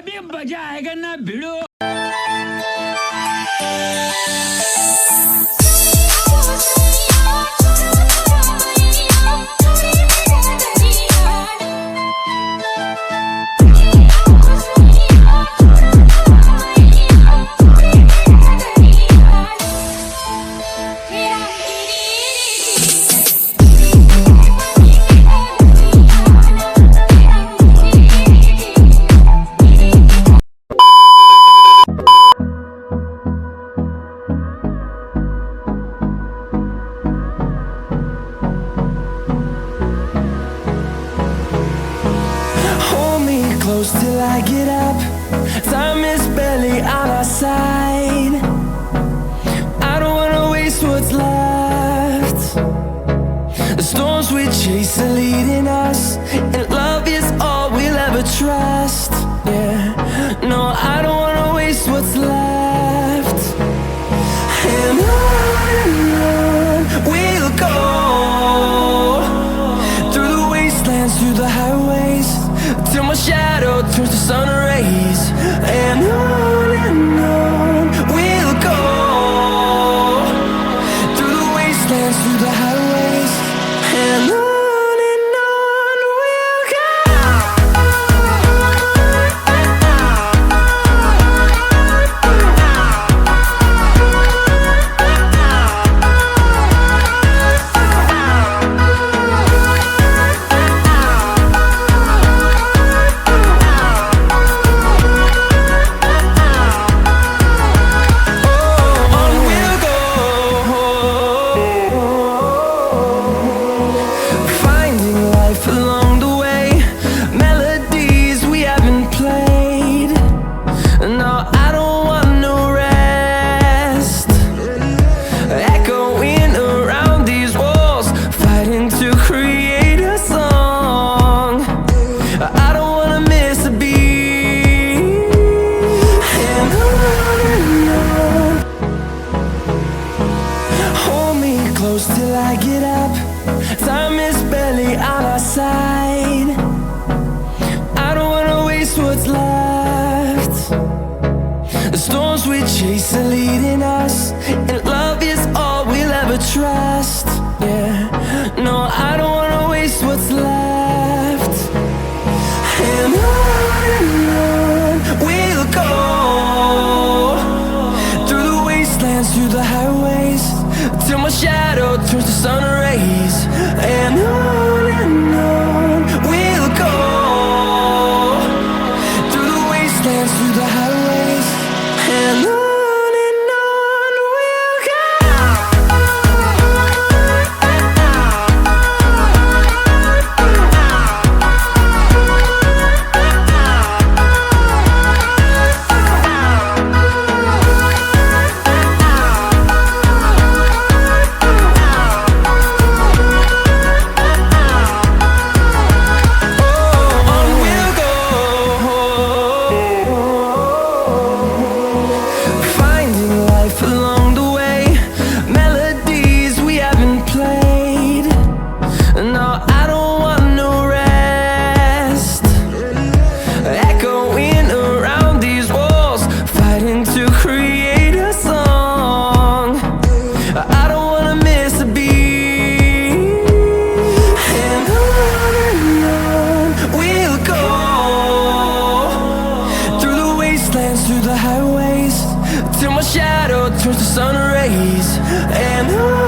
अभी मजा आएगा ना भिड़ो. Close till I get up. Time is barely on our side. I don't wanna waste what's left. The storms we chase are leading us, and love is all we'll ever trust. Yeah, no, I don't wanna waste what's left. And on we'll go, through the wastelands, through the highways, till my shadow turns to sun rays. And on we'll go, through the wastelands, through the highways, and on we'll go. Till I get up, time is barely on our side. I don't wanna waste what's left. The storms we chase are leading us, and love is all we'll ever trust. Yeah, no, I don't wanna waste what's left. And on we'll go, through the wastelands, through the highways, till my shadow turns to sun rays. And on we'll go, through the wastelands, through the highways, and on we'll go. Through the highways, till my shadow turns to sun rays. And on